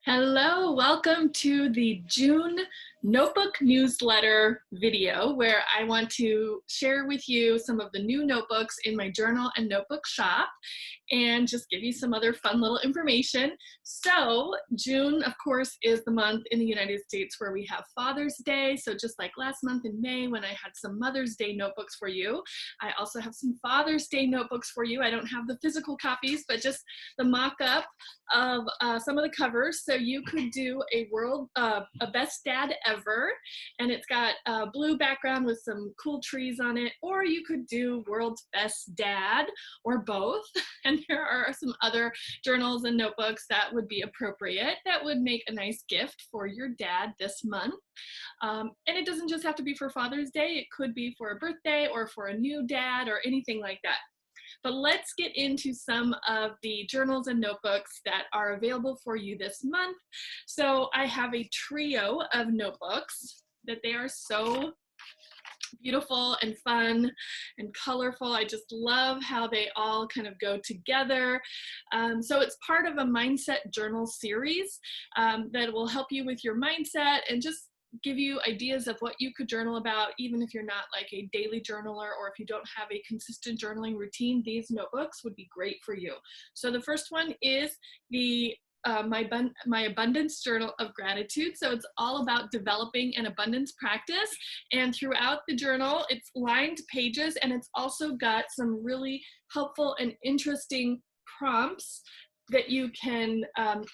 Hello, welcome to the June notebook newsletter video where I want to share with you some of the new notebooks in my journal and notebook shop and just give you some other fun little information. So June, of course, is the month in the United States where we have Father's Day. So just like last month in May when I had some Mother's Day notebooks for you, I also have some Father's Day notebooks for you. I don't have the physical copies, but just the mock-up of some of the covers. So you could do a best dad ever, and it's got a blue background with some cool trees on it, or you could do world's best dad, or both. And there are some other journals and notebooks that would be appropriate that would make a nice gift for your dad this month. And it doesn't just have to be for Father's Day. It could be for a birthday or for a new dad or anything like that. But let's get into some of the journals and notebooks that are available for you this month. So I have a trio of notebooks that they are so beautiful and fun and colorful. I just love how they all kind of go together. So it's part of a mindset journal series that will help you with your mindset and just give you ideas of what you could journal about, even if you're not like a daily journaler or if you don't have a consistent journaling routine. These notebooks would be great for you. So the first one is the my abundance journal of gratitude. So it's all about developing an abundance practice, and throughout the journal it's lined pages, and it's also got some really helpful and interesting prompts that you can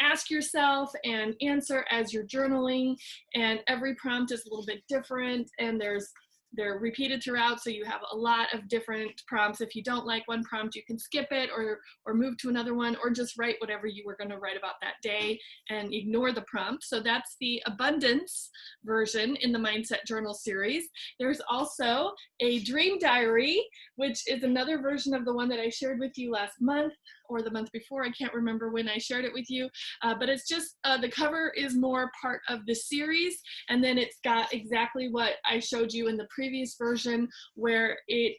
ask yourself and answer as you're journaling. And every prompt is a little bit different, and they're repeated throughout, so you have a lot of different prompts. If you don't like one prompt, you can skip it or move to another one, or just write whatever you were going to write about that day and ignore the prompt. So that's the abundance version in the Mindset Journal series. There's also a dream diary, which is another version of the one that I shared with you last month or the month before. I can't remember when I shared it with you, but it's just the cover is more part of the series, and then it's got exactly what I showed you in the previous version, where it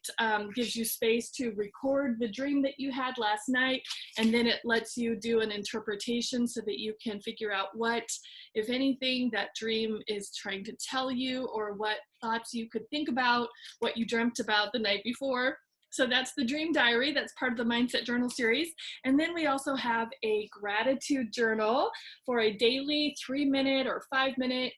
gives you space to record the dream that you had last night, and then it lets you do an interpretation so that you can figure out what, if anything, that dream is trying to tell you, or what thoughts you could think about what you dreamt about the night before. So that's the dream diary. That's part of the Mindset Journal series. And then we also have a gratitude journal for a daily 3-minute or 5-minute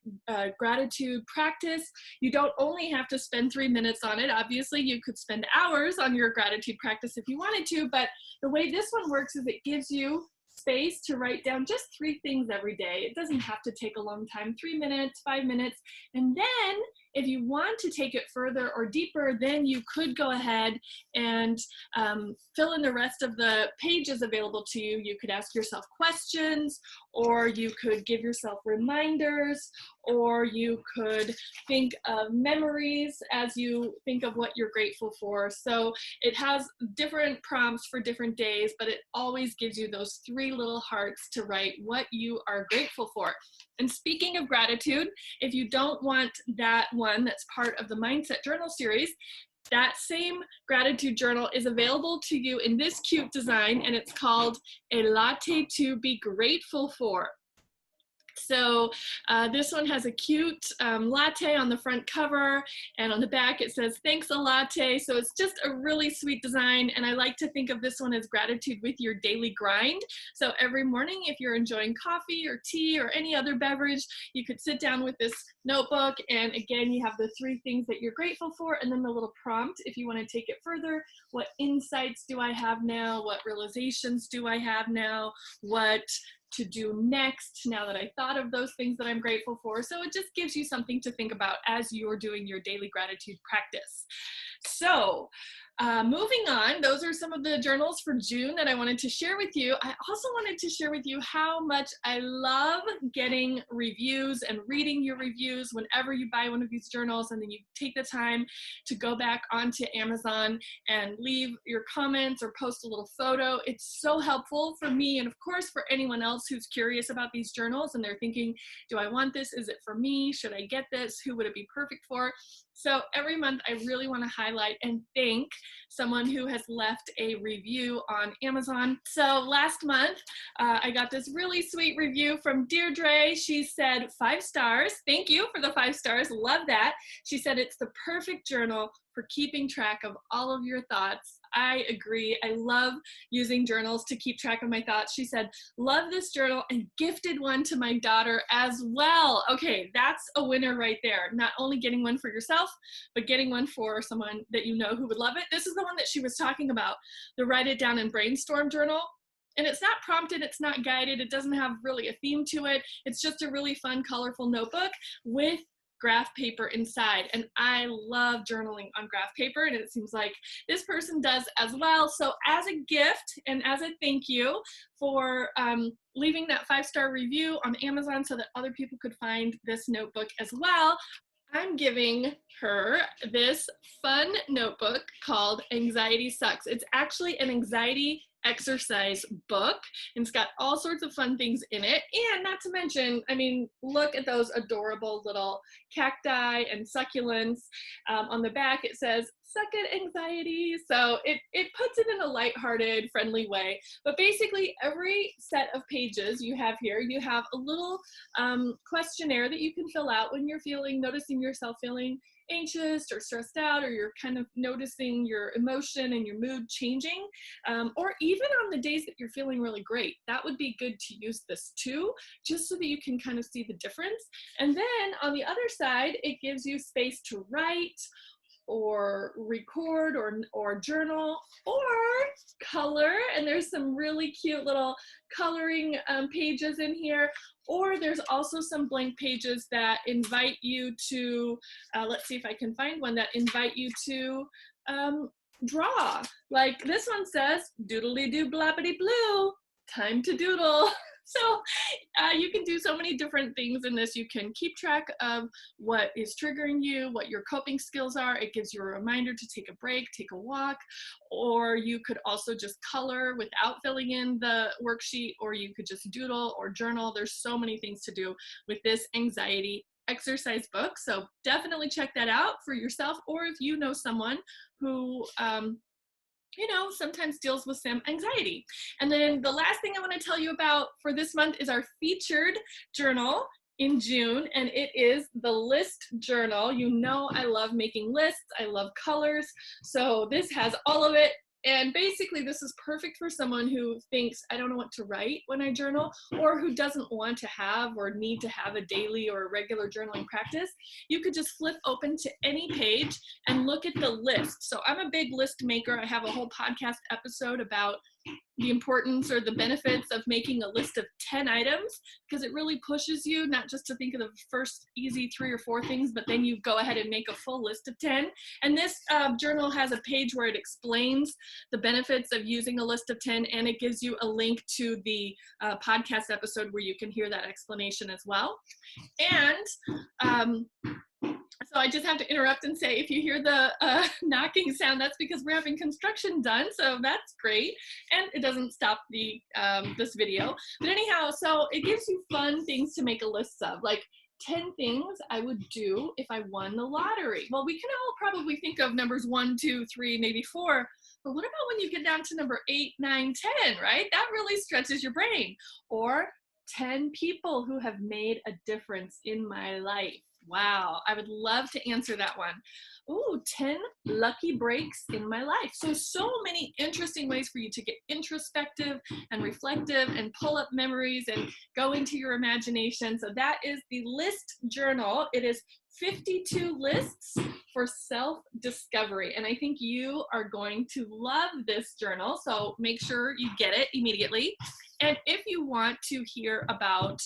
gratitude practice. You don't only have to spend 3 minutes on it. Obviously, you could spend hours on your gratitude practice if you wanted to, but the way this one works is it gives you space to write down just 3 things every day. It doesn't have to take a long time, 3 minutes, 5 minutes. And then if you want to take it further or deeper, then you could go ahead and fill in the rest of the pages available to you. You could ask yourself questions, or you could give yourself reminders, or you could think of memories as you think of what you're grateful for. So it has different prompts for different days, but it always gives you those 3 little hearts to write what you are grateful for. And speaking of gratitude, if you don't want that one that's part of the Mindset Journal series, that same gratitude journal is available to you in this cute design, and it's called A Latte to Be Grateful For. So this one has a cute latte on the front cover, and on the back it says, "Thanks a latte." So it's just a really sweet design, and I like to think of this one as gratitude with your daily grind. So every morning, if you're enjoying coffee or tea or any other beverage, you could sit down with this notebook, and again, you have the 3 things that you're grateful for, and then the little prompt if you want to take it further. What insights do I have now? What realizations do I have now? What to do next now that I thought of those things that I'm grateful for? So it just gives you something to think about as you're doing your daily gratitude practice. So moving on, those are some of the journals for June that I wanted to share with you. I also wanted to share with you how much I love getting reviews and reading your reviews whenever you buy one of these journals, and then you take the time to go back onto Amazon and leave your comments or post a little photo. It's so helpful for me, and of course for anyone else who's curious about these journals and they're thinking, do I want this? Is it for me? Should I get this? Who would it be perfect for? So every month I really want to highlight and thank someone who has left a review on Amazon. So last month, I got this really sweet review from Deirdre. She said 5 stars. Thank you for the 5 stars. Love that. She said it's the perfect journal for keeping track of all of your thoughts. I agree. I love using journals to keep track of my thoughts. She said, love this journal and gifted one to my daughter as well. Okay, that's a winner right there. Not only getting one for yourself, but getting one for someone that you know who would love it. This is the one that she was talking about, the Write It Down and Brainstorm journal. And it's not prompted, it's not guided, it doesn't have really a theme to it. It's just a really fun, colorful notebook with graph paper inside. And I love journaling on graph paper, and it seems like this person does as well. So as a gift and as a thank you for leaving that 5-star review on Amazon so that other people could find this notebook as well, I'm giving her this fun notebook called Anxiety Sucks. It's actually an anxiety exercise book, and it's got all sorts of fun things in it. And not to mention, I mean, look at those adorable little cacti and succulents. On the back it says, suck it, anxiety. So it puts it in a lighthearted, friendly way. But basically every set of pages you have here, you have a little questionnaire that you can fill out when you're noticing yourself feeling anxious or stressed out, or you're kind of noticing your emotion and your mood changing, or even on the days that you're feeling really great. That would be good to use this too, just so that you can kind of see the difference. And then on the other side, it gives you space to write or record or journal or color, and there's some really cute little coloring pages in here. Or there's also some blank pages that invite you to, let's see if I can find one, that invite you to draw. Like this one says, doodly-doo blabbity blue, time to doodle. So you can do so many different things in this. You can keep track of what is triggering you, what your coping skills are. It gives you a reminder to take a break, take a walk, or you could also just color without filling in the worksheet, or you could just doodle or journal. There's so many things to do with this anxiety exercise book. So definitely check that out for yourself, or if you know someone who you know, sometimes deals with some anxiety. And then the last thing I want to tell you about for this month is our featured journal in June, and it is the list journal. You know I love making lists, I love colors, so this has all of it. And basically this is perfect for someone who thinks, I don't know what to write when I journal, or who doesn't want to have or need to have a daily or a regular journaling practice. You could just flip open to any page and look at the list. So I'm a big list maker. I have a whole podcast episode about the importance or the benefits of making a list of 10 items, because it really pushes you not just to think of the first easy 3 or 4 things, but then you go ahead and make a full list of 10. And this journal has a page where it explains the benefits of using a list of 10, and it gives you a link to the podcast episode where you can hear that explanation as well. And so I just have to interrupt and say, if you hear the knocking sound, that's because we're having construction done, so that's great. And it doesn't stop the this video. But anyhow, so it gives you fun things to make a list of, like 10 things I would do if I won the lottery. Well, we can all probably think of numbers 1, 2, 3, maybe 4, but what about when you get down to number 8, 9, 10, right? That really stretches your brain. Or 10 people who have made a difference in my life. Wow, I would love to answer that one. Ooh, 10 lucky breaks in my life. So many interesting ways for you to get introspective and reflective and pull up memories and go into your imagination. So that is the list journal. It is 52 lists for self-discovery. And I think you are going to love this journal. So make sure you get it immediately. And if you want to hear about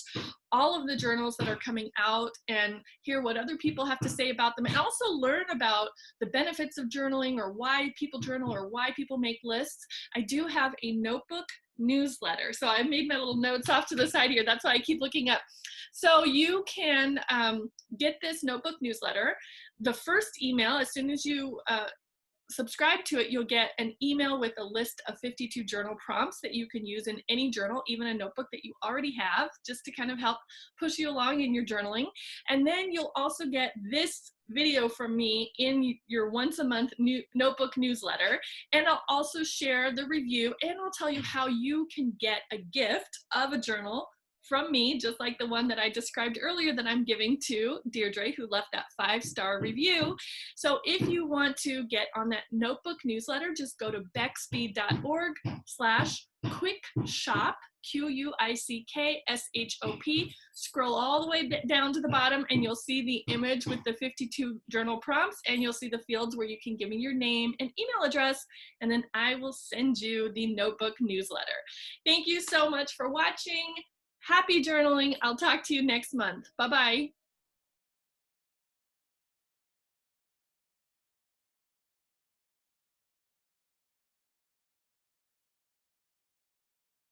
all of the journals that are coming out and hear what other people have to say about them, and also learn about the benefits of journaling, or why people journal, or why people make lists, I do have a notebook newsletter. So I made my little notes off to the side here. That's why I keep looking up. So you can get this notebook newsletter. The first email, as soon as you subscribe to it, you'll get an email with a list of 52 journal prompts that you can use in any journal, even a notebook that you already have, just to kind of help push you along in your journaling. And then you'll also get this video from me in your once a month notebook newsletter. And I'll also share the review, and I'll tell you how you can get a gift of a journal from me, just like the one that I described earlier that I'm giving to Deirdre, who left that 5-star review. So if you want to get on that notebook newsletter, just go to bexby.org/quickshop, QUICKSHOP. Scroll all the way down to the bottom and you'll see the image with the 52 journal prompts, and you'll see the fields where you can give me your name and email address, and then I will send you the notebook newsletter. Thank you so much for watching. Happy journaling. I'll talk to you next month. Bye-bye.